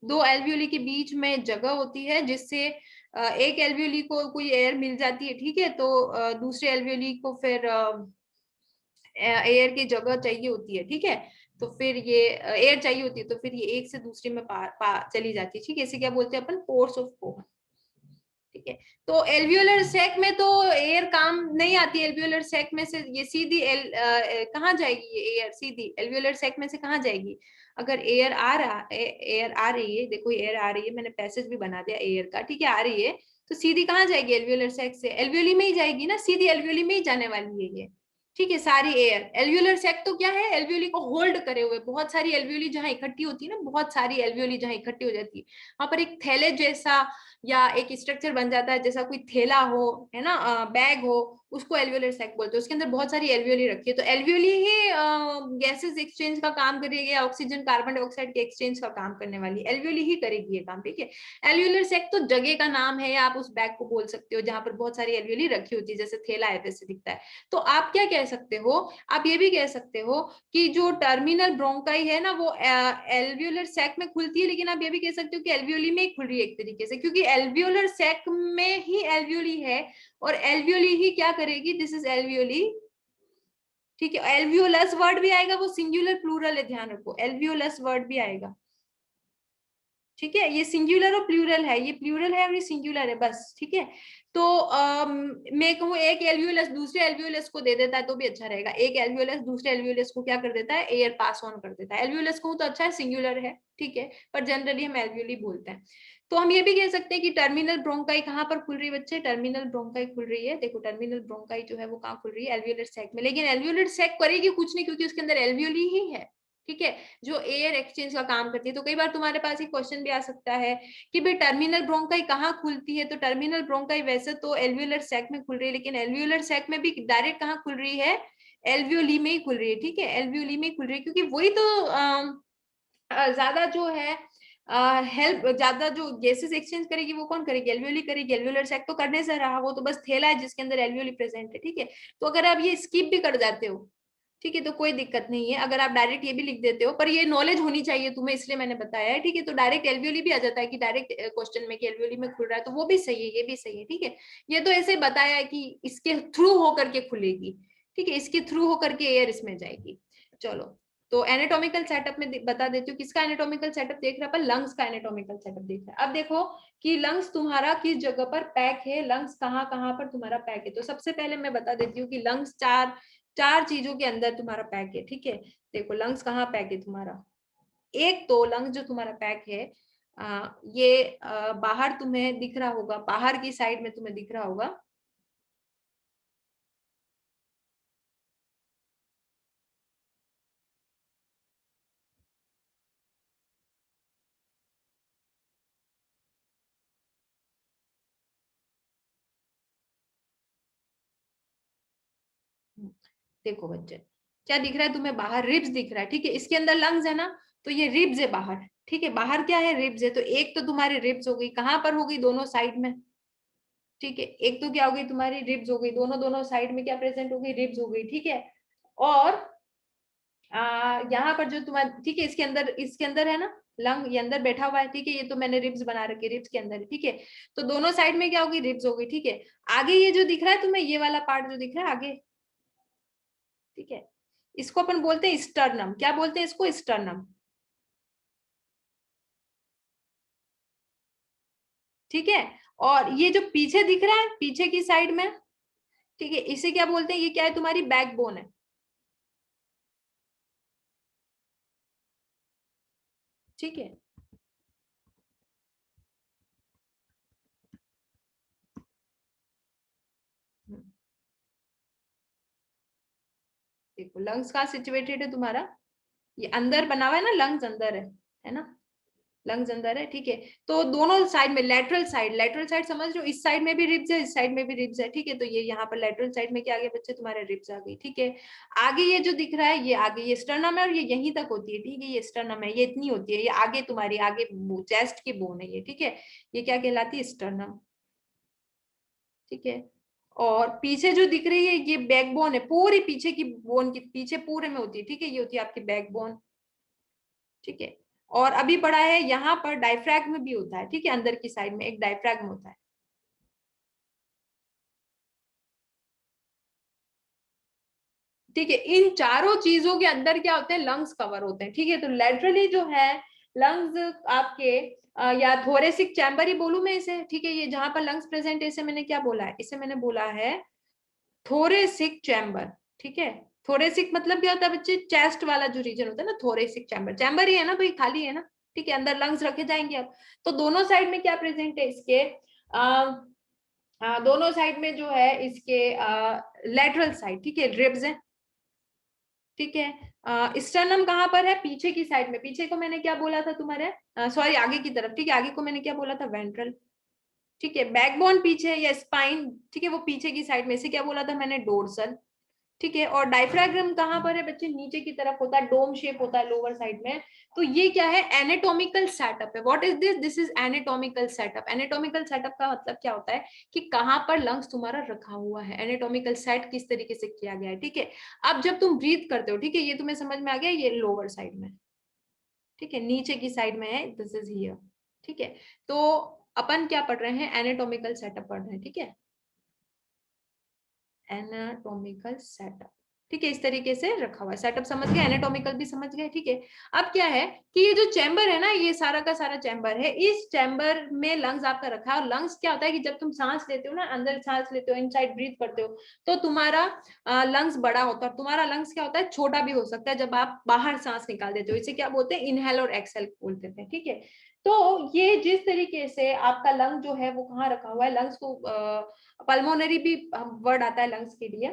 दो एल्वियोली के बीच में जगह होती है जिससे एक एल्वियोली को कोई एयर मिल जाती है, ठीक है, तो दूसरे एल्वियोली को फिर एयर की जगह चाहिए होती है, ठीक है, तो फिर ये एयर चाहिए होती है, तो फिर ये एक से दूसरे में चली जाती है, ठीक है, इसे क्या बोलते हैं अपन, पोर्स ऑफ कोहन, ठीक है। तो एल्वियोलर सैक में तो एयर काम नहीं आती, एल्वियोलर सैक में से ये सीधी कहाँ जाएगी, ये एयर सीधी एल्वियोलर सैक में से कहाँ जाएगी, अगर एयर आ रही है, देखो एयर आ रही है, मैंने पैसेज भी बना दिया एयर का, ठीक है, आ रही है, तो सीधी कहाँ जाएगी, एल्वियोलर सैक से एल्वियोली में ही जाएगी ना, सीधी एल्वियोली में ही जाने वाली है ये, ठीक है, सारी एयर। एल्वियोलर सैक तो क्या है, एल्वियोली को होल्ड करे हुए, बहुत सारी एल्वियोली जहां इकट्ठी होती है ना, बहुत सारी एल्वियोली जहां इकट्ठी हो जाती है, वहां पर एक थैले जैसा या एक स्ट्रक्चर बन जाता है, जैसा कोई थैला हो, है ना, बैग हो, उसको एल्वियोलर सैक बोलते हैं, उसके अंदर बहुत सारी एल्वियोली रखी है, तो एल्वियोली ही गैसेस एक्सचेंज का काम करेगी, या ऑक्सीजन कार्बन डाइऑक्साइड के एक्सचेंज का काम करने वाली एल्वियोली ही करेगी ये काम, ठीक है। एल्वियोलर सैक तो जगह का नाम है, या आप उस बैग को बोल सकते हो जहां पर बहुत सारी एल्वियोली रखी होती है, जैसे थैला है वैसे दिखता है। तो आप क्या कह सकते हो, आप ये भी कह सकते हो कि जो टर्मिनल ब्रोंकाई है ना, वो एल्वियोलर सैक में खुलती है, लेकिन आप ये भी कह सकते हो कि एल्वियोली में ही खुल रही है एक तरीके से, क्योंकि एल्वियोलर सैक में ही एल्वियोली है, और एल्वियोली ही क्या करेगी, दिस इज एल्वियोली, ठीक है। एल्वियोलस वर्ड भी आएगा, वो सिंगुलर प्लूरल है, ध्यान रखो, एल्वियोलस वर्ड भी आएगा, ठीक है, ये सिंगुलर और प्लूरल है, ये प्लूरल है और ये सिंगुलर है, बस, ठीक है। तो मैं कहूँ एक एल्वियोलस दूसरे एल्वियोलस को दे देता है तो भी अच्छा रहेगा, एक एल्वियोलस दूसरे एल्वियोलस को क्या कर देता है, एयर पास ऑन कर देता है, एल्वियोलस कहूँ तो अच्छा है, सिंगुलर है, ठीक है, पर जनरली हम एल्वियोली बोलते हैं। तो हम ये भी कह सकते हैं कि टर्मिनल ब्रोंकाई कहाँ पर खुल रही है बच्चे, टर्मिनल ब्रोंकाई खुल रही है, देखो टर्मिनल ब्रोंकाई जो है वो कहाँ खुल रही है, एल्वियोलर सैक में, लेकिन एल्वियोलर सैक करेगी कुछ नहीं, क्योंकि उसके अंदर एल्वियोली ही है, ठीक है, जो एयर एक्सचेंज का काम करती है। तो कई बार तुम्हारे पास एक क्वेश्चन भी आ सकता है कि भाई टर्मिनल ब्रोंकाई कहाँ खुलती है, तो टर्मिनल ब्रोंकाई वैसे तो एल्वियोलर सैक में खुल रही है, लेकिन एल्वियोलर सैक में भी डायरेक्ट कहाँ खुल रही है, एल्वियोली में ही खुल रही है, ठीक है, एल्वियोली में ही खुल रही है, क्योंकि वही तो ज्यादा जो है हेल्प, ज्यादा जो गैसेस एक्सचेंज करेगी वो कौन करेगी, एल्वियोली करेगी, एल्वियोलर सैक तो करने से रहा, वो तो बस थैला है जिसके अंदर एल्वियोली प्रेजेंट है, ठीक है। तो अगर आप ये स्किप भी कर जाते हो, ठीक है, तो कोई दिक्कत नहीं है, अगर आप डायरेक्ट ये भी लिख देते हो, पर ये नॉलेज होनी चाहिए तुम्हें, इसलिए मैंने बताया है, ठीक है, तो डायरेक्ट एल्वियोली भी आ जाता है कि डायरेक्ट क्वेश्चन में कि एल्वियोली में खुल रहा है, तो वो भी सही है, ये भी सही है, ठीक है। ये तो ऐसे बताया है कि इसके थ्रू होकर के खुलेगी, ठीक है, इसके थ्रू होकर के एयर इसमें जाएगी। चलो, तो एनाटॉमिकल सेटअप में बता देती हूँ, किसका एनाटॉमिकल सेटअप देख रहा है, पर लंग्स का एनाटॉमिकल सेटअप देख रहा है। अब देखो कि लंग्स तुम्हारा किस जगह पर पैक है, लंग्स कहाँ कहाँ पर तुम्हारा पैक है, तो सबसे पहले मैं बता देती हूँ कि लंग्स चार चार चीजों के अंदर तुम्हारा पैक है, ठीक है। देखो लंग्स कहाँ पैक है तुम्हारा, एक तो लंग्स जो तुम्हारा पैक है, ये बाहर तुम्हें दिख रहा होगा, बाहर की साइड में तुम्हें दिख रहा होगा, देखो बच्चे क्या दिख रहा है तुम्हें, बाहर रिब्स दिख रहा है, ठीक है, इसके अंदर लंग्स है ना, तो ये रिब्स है बाहर, ठीक है, बाहर क्या है, रिब्स है, तो एक तो तुम्हारी रिब्स हो गई, कहाँ पर होगी, दोनों साइड में, ठीक है, एक तो क्या हो गई तुम्हारी रिब्स हो गई, दोनों दोनों साइड में क्या प्रेजेंट हो गई, रिब्स हो गई, ठीक है। और यहाँ पर जो तुम्हारा, ठीक है, इसके अंदर है ना लंग, ये अंदर बैठा हुआ है, ठीक है, ये तो मैंने रिब्स बना रखे, रिब्स के अंदर है, ठीक है, तो दोनों साइड में क्या होगी, रिब्स हो गई, ठीक है। आगे ये जो दिख रहा है तुम्हें, ये वाला पार्ट जो दिख रहा है आगे, ठीक है, इसको अपन बोलते हैं स्टर्नम, क्या बोलते हैं इसको, स्टर्नम, ठीक है। और ये जो पीछे दिख रहा है पीछे की साइड में, ठीक है, इसे क्या बोलते हैं, ये क्या है, तुम्हारी बैकबोन है, ठीक है। देखो लंग्स कहाँ सिचुएटेड है तुम्हारा, ये अंदर बना हुआ है ना, लंग्स अंदर है ना, लंग्स अंदर है, ठीक है। तो दोनों साइड में, लेटरल साइड, लेटरल साइड समझ रहे हो, इस साइड में भी रिब्स है, इस साइड में भी रिब्स है, ठीक है। तो ये यहाँ पर लेटरल साइड में क्या आ गया बच्चे, तुम्हारे रिब्स आ गई, ठीक है। आगे ये जो दिख रहा है, ये आगे ये स्टर्नम है, और ये यहीं तक होती है, ठीक है, ये स्टर्नम है, ये इतनी होती है, ये आगे तुम्हारी आगे चेस्ट की बोन है ये, ठीक है। ये क्या कहलाती है, स्टर्नम, ठीक है। और पीछे जो दिख रही है ये बैकबोन है, पूरी पीछे की बोन की पीछे पूरे में होती है, ठीक है, ये होती है आपकी बैकबोन, ठीक है। और अभी पढ़ा है यहाँ पर डायफ्रैग्म भी होता है, ठीक है, अंदर की साइड में एक डायफ्रैग्म होता है, ठीक है। इन चारों चीजों के अंदर क्या होते हैं, लंग्स कवर होते हैं, ठीक है। तो लेटरली जो है लंग्स आपके या थोरेसिक चैम्बर ही बोलूं मैं इसे, ठीक है, ये जहां पर लंग्स प्रेजेंट है इसे मैंने क्या बोला है, इसे मैंने बोला है थोरेसिक चैम्बर, ठीक है। थोरेसिक मतलब क्या होता है बच्चे, चेस्ट वाला जो रीजन होता है ना, थोरेसिक चैम्बर, चैम्बर ही है ना भाई, खाली है ना, ठीक है, अंदर लंग्स रखे जाएंगे अब। तो दोनों साइड में क्या प्रेजेंट है इसके, दोनों साइड में जो है इसके लेटरल साइड, ठीक है, रिब्स है, ठीक है। स्टर्नम कहाँ पर है, पीछे की साइड में, पीछे को मैंने क्या बोला था तुम्हारे, सॉरी आगे की तरफ, ठीक है, आगे को मैंने क्या बोला था, वेंट्रल, ठीक है। बैकबोन पीछे या स्पाइन, ठीक है, वो पीछे की साइड में, से क्या बोला था मैंने, डोर्सल, ठीक है। और डायफ्राग्राम कहाँ पर है बच्चे, नीचे की तरफ होता है, डोम शेप होता है लोअर साइड में। तो ये क्या है, एनाटॉमिकल सेटअप है। What is this, this is anatomical setup. Anatomical setup का मतलब क्या होता है कि कहाँ पर लंग्स तुम्हारा रखा हुआ है, एनाटॉमिकल सेट किस तरीके से किया गया है, ठीक है। अब जब तुम ब्रीथ करते हो, ठीक है, ये तुम्हें समझ में आ गया, ये लोअर साइड में, ठीक है, नीचे की साइड में है, दिस इज हियर, ठीक है। तो अपन क्या पढ़ रहे हैं, एनाटॉमिकल सेटअप पढ़ रहे हैं, ठीक है, एनाटॉमिकल सेटअप, ठीक है, इस तरीके से रखा हुआ है, सेटअप समझ गए, एनाटॉमिकल भी समझ गए, ठीक है। अब क्या है कि ये जो चैम्बर है ना, ये सारा का सारा चैम्बर है, इस चैम्बर में लंग्स आपका रखा है। और लंग्स क्या होता है कि जब तुम सांस लेते हो ना, अंदर सांस लेते हो, इनसाइड ब्रीथ करते हो, तो तुम्हारा लंग्स बड़ा होता है, तुम्हारा लंग्स क्या होता है, छोटा भी हो सकता है जब आप बाहर सांस निकाल देते हो, इसे क्या बोलते हैं, इनहेल और एक्सेल बोलते हैं, ठीक है। तो ये जिस तरीके से आपका लंग जो है वो कहाँ रखा हुआ है, लंग्स को पल्मोनरी भी वर्ड आता है लंग्स के लिए।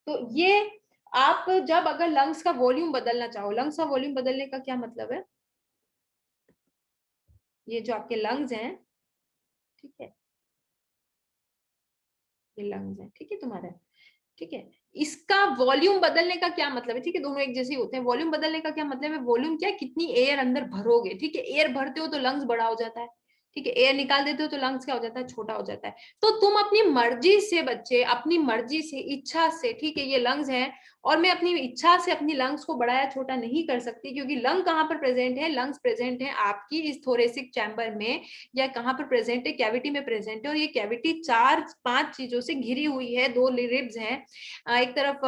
तो ये आप जब अगर लंग्स का वॉल्यूम बदलना चाहो, लंग्स का वॉल्यूम बदलने का क्या मतलब है, ये जो आपके लंग्स हैं, ठीक है, ये लंग्स हैं, ठीक है तुम्हारे, ठीक है, इसका वॉल्यूम बदलने का क्या मतलब है, ठीक है, दोनों एक जैसे ही होते हैं। वॉल्यूम बदलने का क्या मतलब है, वॉल्यूम क्या है, कितनी एयर अंदर भरोगे, ठीक है, एयर भरते हो तो लंग्स बड़ा हो जाता है, ठीक है, एयर निकाल देते हो तो लंग्स क्या हो जाता है, छोटा हो जाता है। तो तुम अपनी मर्जी से बच्चे, अपनी मर्जी से, इच्छा से, ठीक है, ये लंग्स हैं, और मैं अपनी इच्छा से अपनी लंग्स को बढ़ाया छोटा नहीं कर सकती, क्योंकि लंग कहाँ पर प्रेजेंट है, लंग्स प्रेजेंट है आपकी इस थोरेसिक चैम्बर में, या कहाँ पर प्रेजेंट है, कैविटी में प्रेजेंट है। और ये कैविटी चार पांच चीजों से घिरी हुई है, दो रिब्स हैं, एक तरफ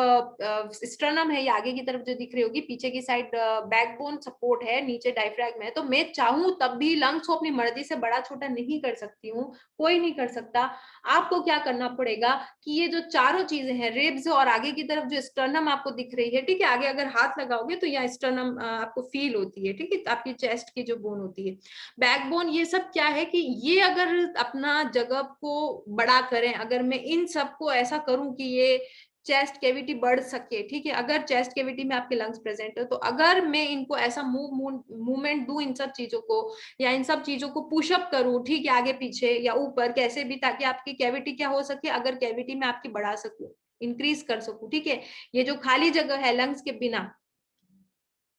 स्टर्नम है, ये आगे की तरफ जो दिख रही होगी, पीछे की साइड बैकबोन सपोर्ट है, नीचे डायफ्रैग्म है। तो मैं चाहूं तब भी लंग्स को अपनी मर्जी से बड़ा छोटा नहीं कर सकती हूँ, कोई नहीं कर सकता। आपको क्या करना पड़ेगा कि ये जो चारों चीजें हैं, रिब्स और आगे की तरफ जो स्टर्नम आपको दिख रही है, ठीक है, आगे अगर हाथ लगाओगे तो यहाँ स्टर्नम आपको फील होती है, ठीक है, आपकी चेस्ट की जो बोन होती है, बैकबोन, ये सब क्या है कि ये अगर अपना जगह को बड़ा करें, अगर मैं इन सबको ऐसा करूं कि ये चेस्ट कैविटी बढ़ सके, ठीक है, अगर चेस्ट कैविटी में आपके लंग्स प्रेजेंट है, तो अगर मैं इनको ऐसा मूवमेंट दूं इन सब चीजों को, या इन सब चीजों को पुशअप करूं, ठीक है, आगे पीछे या ऊपर कैसे भी, ताकि आपकी कैविटी क्या हो सके, अगर कैविटी में आपकी बढ़ा सकूं, इंक्रीज कर सकूं, ठीक है। ये जो खाली जगह है लंग्स के बिना,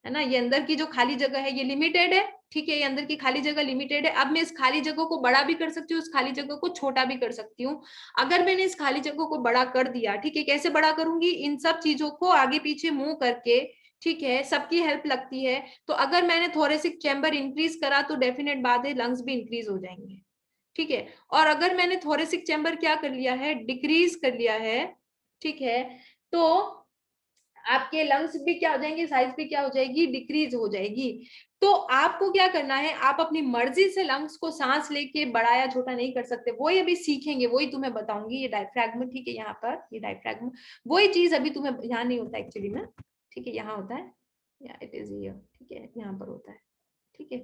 है ना, ये अंदर की जो खाली जगह है ये लिमिटेड है, ठीक है, ये अंदर की खाली जगह लिमिटेड है। अब मैं इस खाली जगह को बड़ा भी कर सकती हूँ, इस खाली जगह को छोटा भी कर सकती हूँ। अगर मैंने इस खाली जगह को बड़ा कर दिया, ठीक है, कैसे बड़ा करूंगी, इन सब चीजों को आगे पीछे मूव करके, ठीक है, सबकी हेल्प लगती है। तो अगर मैंने थोरेसिक चैम्बर इंक्रीज करा तो डेफिनेट बात है लंग्स भी इंक्रीज हो जाएंगे, ठीक है। और अगर मैंने थोरेसिक चैम्बर क्या कर लिया है, डिक्रीज कर लिया है, ठीक है, तो आपके लंग्स भी क्या हो जाएंगे, साइज भी क्या हो जाएगी, डिक्रीज हो जाएगी। तो आपको क्या करना है, आप अपनी मर्जी से लंग्स को सांस लेके बड़ा या छोटा नहीं कर सकते, वही अभी सीखेंगे, वही तुम्हें बताऊंगी। ये डायफ्रैगम, ठीक है, यहाँ पर ये डायफ्रैगम, वही चीज अभी तुम्हें यहाँ नहीं होता एक्चुअली में, ठीक है, यहाँ होता है, या इट इज हियर, ठीक है, यहाँ पर होता है, ठीक है।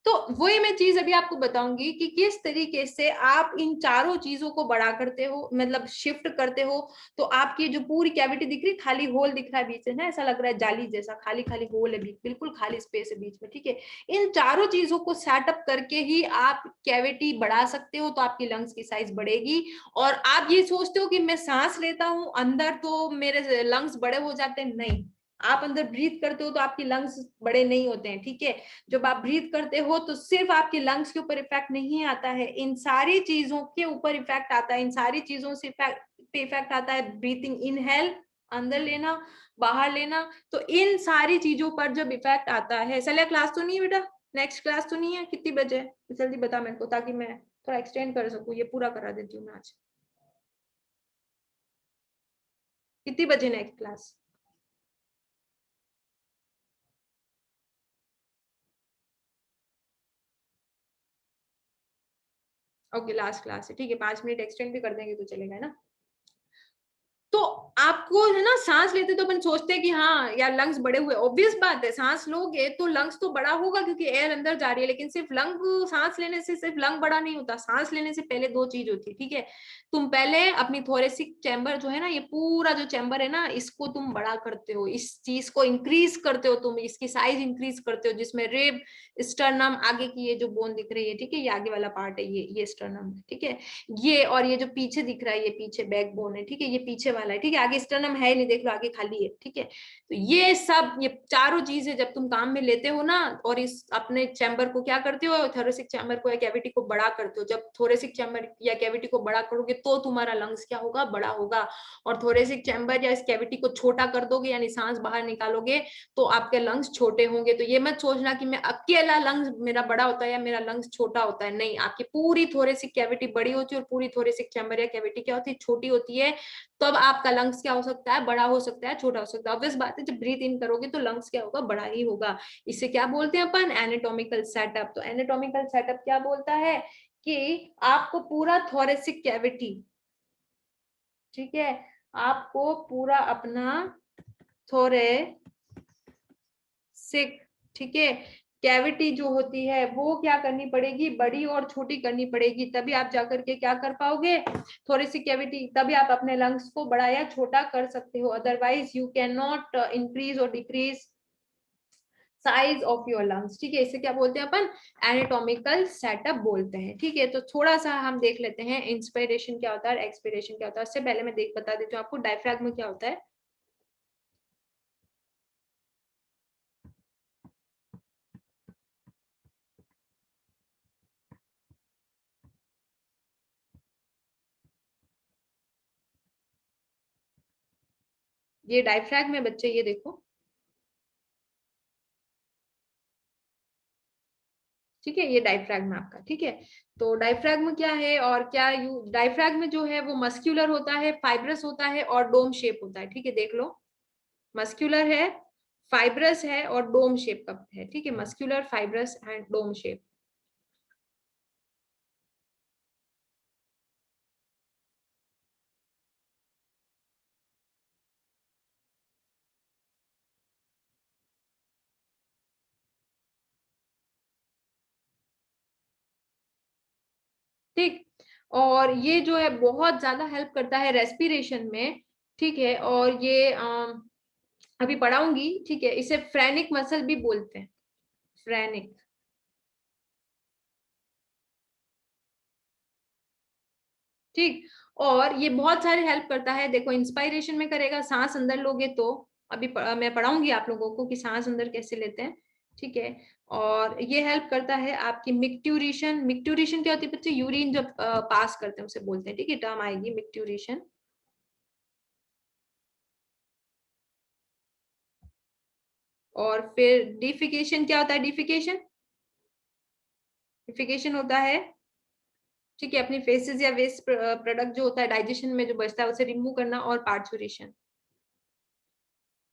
तो वही मैं चीज अभी आपको बताऊंगी कि किस तरीके से आप इन चारों चीजों को बड़ा करते हो, मतलब शिफ्ट करते हो। तो आपकी जो पूरी कैविटी दिख रही, खाली होल दिख रहा है बीच में ना, ऐसा लग रहा है जाली जैसा, खाली खाली होल है बीच, बिल्कुल खाली स्पेस है बीच में, ठीक है। इन चारों चीजों को सेटअप करके ही आप कैविटी बढ़ा सकते हो, तो आपकी लंग्स की साइज बढ़ेगी। और आप ये सोचते हो कि मैं सांस लेता हूं अंदर तो मेरे लंग्स बड़े हो जाते हैं, नहीं। आप अंदर ब्रीथ करते हो तो आपकी लंग्स बड़े नहीं होते हैं, ठीक है। जब आप ब्रीथ करते हो तो सिर्फ आपके लंग्स के ऊपर इफेक्ट नहीं आता है, इन सारी चीजों के ऊपर इफेक्ट आता है, इन सारी चीजों से इफेक्ट आता है। ब्रीथिंग, इनहेल, अंदर लेना, बाहर लेना, तो इन सारी चीजों पर जब इफेक्ट आता है। चलिए, क्लास तो नहीं है बेटा, नेक्स्ट क्लास तो नहीं है, कितनी बजे है जल्दी बता मेरे को, ताकि मैं थोड़ा एक्सटेंड कर सकूं, ये पूरा करा देती हूँ मैं आज। कितनी बजे next class? Okay, last class है, ठीक है, 5 मिनट एक्सटेंड भी कर देंगे तो चलेगा, है ना। तो आपको है ना, सांस लेते तो अपन सोचते हैं कि हाँ यार लंग्स बड़े हुए, ऑब्वियस बात है, सांस लोगे तो लंग्स तो बड़ा होगा क्योंकि एयर अंदर जा रही है। लेकिन सिर्फ लंग, सांस लेने से सिर्फ लंग बड़ा नहीं होता, सांस लेने से पहले दो चीज होती है, ठीक है। तुम पहले अपनी थोरेसिक चैम्बर जो है ना, ये पूरा जो चैम्बर है ना, इसको तुम बड़ा करते हो, इस चीज को इंक्रीज करते हो तुम, इसकी साइज इंक्रीज करते हो, जिसमें रेब, स्टर्नम, आगे की ये जो बोन दिख रही है, ठीक है, ये आगे वाला पार्ट है, ये स्टर्नम है, ठीक है। ये और ये जो पीछे दिख रहा है, ये पीछे बैक बोन है, ठीक है, ये पीछे वाला है, ठीक है, आगे स्टर्नम है नहीं, देख लो आगे खाली है, ठीक है। तो ये सब, ये चारों चीजें जब तुम काम में लेते हो ना, और इस अपने चैम्बर को क्या करते हो, थोरेसिक चैम्बर को या कैविटी को बड़ा करते हो। जब थोरेसिक चैम्बर या कैविटी को बड़ा करोगे तो तुम्हारा लंग्स क्या होगा, बड़ा होगा। और थोरेसिक चैम्बर या इस कैविटी को छोटा कर दोगे, यानी सांस बाहर निकालोगे, तो आपके लंग्स छोटे होंगे। तो ये मत सोचना कि मैं अकेला लंग्स मेरा बड़ा होता है या मेरा लंग्स छोटा होता है, नहीं, आपकी पूरी थोरेसिक कैविटी बड़ी होती है और पूरी थोरेसिक चैम्बर या कैविटी क्या होती है, छोटी होती है। तब आपका लंग्स क्या हो सकता है, बड़ा हो सकता है, छोटा हो सकता है। ऑब्वियस बात है, जब ब्रीथ इन करोगे तो लंग्स क्या होगा, बड़ा ही होगा। इसे क्या बोलते हैं अपन, एनाटॉमिकल सेटअप। तो एनाटॉमिकल सेटअप क्या बोलता है कि आपको पूरा थोरेसिक कैविटी, ठीक है, आपको पूरा अपना थोरेसिक, ठीक है, कैविटी जो होती है वो क्या करनी पड़ेगी, बड़ी और छोटी करनी पड़ेगी, तभी आप जाकर के क्या कर पाओगे, थोड़ी सी कैविटी, तभी आप अपने लंग्स को बड़ा या छोटा कर सकते हो। Otherwise you can not increase और decrease size of your lungs, ठीक है। इसे क्या बोलते हैं अपन, एनाटॉमिकल सेटअप बोलते हैं, ठीक है। तो थोड़ा सा हम देख लेते हैं इंस्पिरेशन क्या होता है, एक्सपिरेशन क्या होता है। उससे पहले मैं देख बता देती हूँ आपको डायफ्रैगम क्या होता है। ये डायफ्रैगम में बच्चे, ये देखो, ठीक है, ये डायफ्रैगम आपका, ठीक है। तो डायफ्रैगम क्या है और क्या यू, डायफ्रैगम जो है वो मस्क्यूलर होता है, फाइब्रस होता है और डोम शेप होता है, ठीक है, देख लो, मस्क्यूलर है, फाइब्रस है और डोम शेप का है, ठीक है, muscular, fibrous and dome shape. ठीक, और ये जो है बहुत ज्यादा हेल्प करता है रेस्पिरेशन में, ठीक है। और ये अभी पढ़ाऊंगी, ठीक है, इसे फ्रेनिक मसल भी बोलते हैं, फ्रेनिक, ठीक। और ये बहुत सारे हेल्प करता है, देखो इंस्पायरेशन में करेगा, सांस अंदर लोगे तो, अभी मैं पढ़ाऊंगी आप लोगों को कि सांस अंदर कैसे लेते हैं, ठीक है। और ये हेल्प करता है आपकी मिक्ट्यूरेशन, मिक्ट्यूरेशन क्या होती है बच्चे, यूरिन जब पास करते हैं उसे बोलते हैं, ठीक है, टर्म आएगी मिक्ट्यूरेशन। और फिर डिफिकेशन क्या होता है, डिफिकेशन, डिफिकेशन होता है, ठीक है, अपनी फेसेस या वेस्ट प्रोडक्ट जो होता है डाइजेशन में जो बचता है उसे रिमूव करना। और पार्चुरेशन,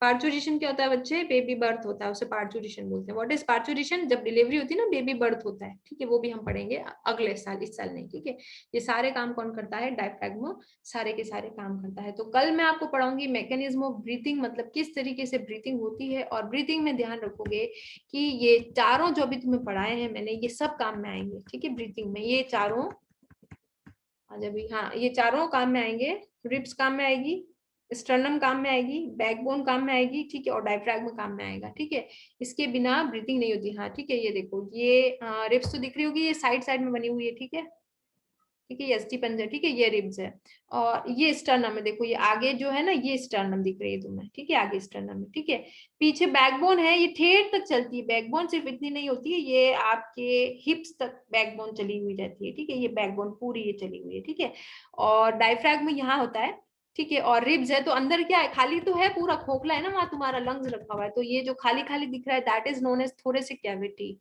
पार्चुरेशन क्या होता है बच्चे? बेबी बर्थ होता है, उसे पार्चुरेशन बोलते हैं। What is parturition? जब डिलीवरी होती है ना, बेबी बर्थ होता है, ठीक है, वो भी हम पढ़ेंगे अगले साल, इस साल नहीं, ठीक है। ये सारे काम कौन करता है? डायफ्रैग्म सारे के सारे काम करता है। तो कल मैं आपको पढ़ाऊंगी मैकेनिज्म ऑफ ब्रीथिंग, मतलब किस तरीके से ब्रीथिंग होती है। और ब्रीथिंग में ध्यान रखोगे कि ये चारों जो अभी तुम्हें पढ़ाए हैं मैंने, ये सब काम में आएंगे, ठीक है। ब्रीथिंग में ये चारों आज अभी, हाँ, ये चारों काम में आएंगे। रिब्स काम में आएगी, स्टर्नम काम में आएगी, बैकबोन काम में आएगी, ठीक है, और डायफ्रैग्म काम में आएगा, ठीक है। इसके बिना ब्रीथिंग नहीं होती। हाँ ठीक है, ये देखो, ये रिब्स तो दिख रही होगी, ये साइड साइड में बनी हुई है, ठीक है, ठीक है, ये अस्टी पंजर, ठीक है, ये रिब्स है। और ये स्टर्नम है, देखो ये आगे जो है ना, ये स्टर्नम दिख रही है तुम्हें, ठीक है, आगे स्टर्नम है, ठीक है। पीछे बैकबोन है, ये ठेठ तक चलती है। बैकबोन सिर्फ इतनी नहीं होती है, ये आपके हिप्स तक बैकबोन चली हुई रहती है, ठीक है, ये बैकबोन पूरी ये चली हुई है, ठीक है। और डायफ्रैग्म यहाँ होता है, ठीक है। और रिब्स है, तो अंदर क्या है? खाली तो है, पूरा खोखला है ना, वहां तुम्हारा लंग्स रखा हुआ है, तो ये जो खाली खाली दिख रहा है, that is known as thoracic cavity,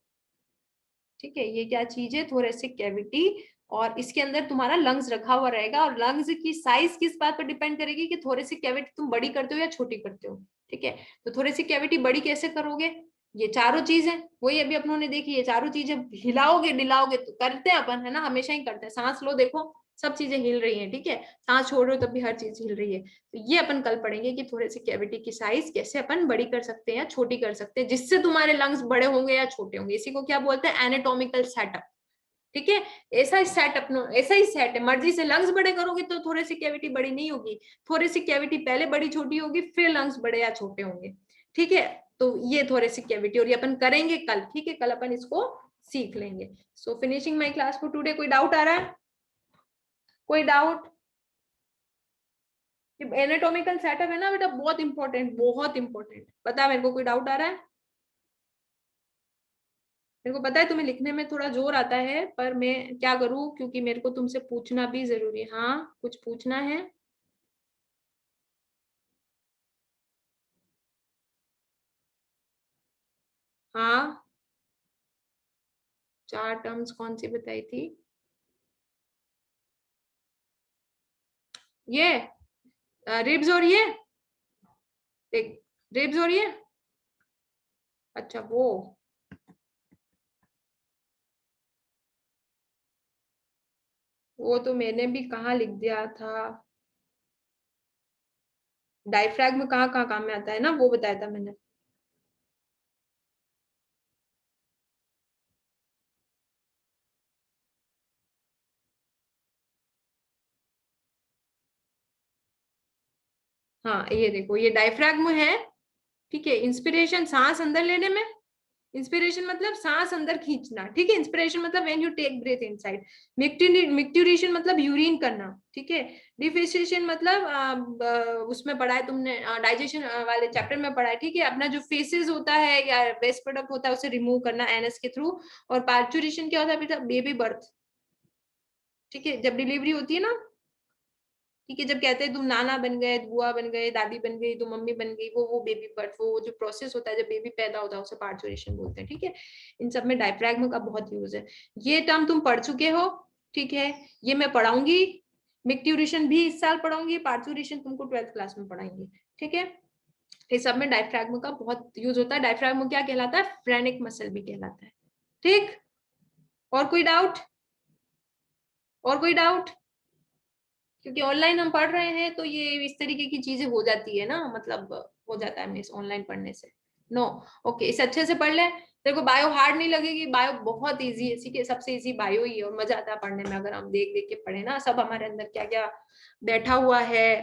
ठीक है। ये क्या चीज है? Thoracic cavity. और इसके अंदर तुम्हारा लंग्स रखा हुआ रहेगा। और लंग्स की साइज किस बात पर डिपेंड करेगी कि थोरेसिक कैविटी तुम बड़ी करते हो या छोटी करते हो, ठीक है। तो थोरेसिक कैविटी बड़ी कैसे करोगे? ये चारों चीजें वही अभी अपनों ने देखी, ये चारों चीजें हिलाओगे डिलाओगे, तो करते हैं अपन, है ना, हमेशा ही करते हैं। सांस लो, देखो सब चीजें हिल रही हैं, ठीक है। सांस छोड़ रहे हो तब भी हर चीज हिल रही है। तो ये अपन कल पढ़ेंगे कि थोड़े सी कैविटी की साइज कैसे अपन बड़ी कर सकते हैं या छोटी कर सकते हैं, जिससे तुम्हारे लंग्स बड़े होंगे या छोटे होंगे। इसी को क्या बोलते हैं? एनाटॉमिकल सेटअप, ठीक है। ऐसा ही सेट अपनो, ऐसा ही सेट है। मर्जी से लंग्स बड़े करोगे तो थोड़े सी कैविटी बड़ी नहीं होगी, थोड़ी सी कैविटी पहले बड़ी छोटी होगी, फिर लंग्स बड़े या छोटे होंगे, ठीक है। तो ये थोड़े सी कैविटी, और ये अपन करेंगे कल, ठीक है, कल अपन इसको सीख लेंगे। So finishing my class for today. कोई डाउट आ रहा है? कोई डाउट? एनाटॉमिकल सेटअप है ना बेटा, बहुत इंपॉर्टेंट, बहुत इंपॉर्टेंट। बता मेरे को, कोई डाउट आ रहा है? मेरे को पता है तुम्हें लिखने में थोड़ा जोर आता है, पर मैं क्या करूं, क्योंकि मेरे को तुमसे पूछना भी जरूरी है। हाँ, कुछ पूछना है? हाँ, चार टर्म्स कौन सी बताई थी? ये रिब्स और ये, देख, रिब्स और ये, अच्छा वो तो मैंने भी कहाँ लिख दिया था। डायफ्रैग्म में कहाँ कहाँ काम में आता है ना, वो बताया था मैंने। हाँ ये देखो, ये डायफ्रैग्म है, ठीक है। इंस्पिरेशन सांस अंदर लेने में, इंस्पिरेशन मतलब सांस अंदर खींचना, ठीक है। इंस्पिरेशन मतलब when you take breath inside. Micturition मतलब यूरिन करना, ठीक है। डिफेकेशन मतलब उसमें पढ़ा है तुमने, डाइजेशन वाले चैप्टर में पढ़ा है, ठीक है। अपना जो फेसेस होता है या वेस्ट प्रोडक्ट होता है उसे रिमूव करना एनएस के थ्रू। और पार्चुरेशन क्या होता है बेटा? बेबी बर्थ, ठीक है, जब डिलीवरी होती है ना, ठीक है, जब कहते हैं तुम नाना बन गए, बुआ बन गए, दादी बन गई, तुम मम्मी बन गई, वो बेबी बर्थ, वो जो प्रोसेस होता है जब बेबी पैदा होता है उसे पार्चुरेशन बोलते हैं, ठीक है। इन सब में डायफ्रैग्म का बहुत यूज है। ये टर्म तुम पढ़ चुके हो, ठीक है, ये मैं पढ़ाऊंगी। मिक्ट्यूरेशन भी इस साल पढ़ाऊंगी, पार्चुरेशन तुमको 12th क्लास में पढ़ाएंगे, ठीक है। इस सब में डायफ्रैग्म का बहुत यूज होता है। डायफ्रैग्म क्या कहलाता है? फ्रेनिक मसल भी कहलाता है, ठीक। और कोई डाउट? और कोई डाउट? क्योंकि ऑनलाइन हम पढ़ रहे हैं तो ये इस तरीके की चीजें हो जाती है ना, मतलब हो जाता है मिस ऑनलाइन पढ़ने से। नो, ओके, इसे अच्छे से पढ़ ले। तेरे को बायो हार्ड नहीं लगेगी, बायो बहुत इजी है, ठीक है, सबसे इजी बायो ही है। और मजा आता है पढ़ने में, अगर हम देख देख के पढ़े ना, सब हमारे अंदर क्या क्या बैठा हुआ है।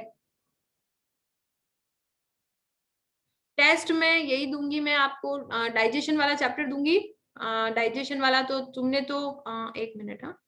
टेस्ट में यही दूंगी मैं आपको, डाइजेशन वाला चैप्टर दूंगी। डाइजेशन वाला तो तुमने तो एक मिनट, हाँ,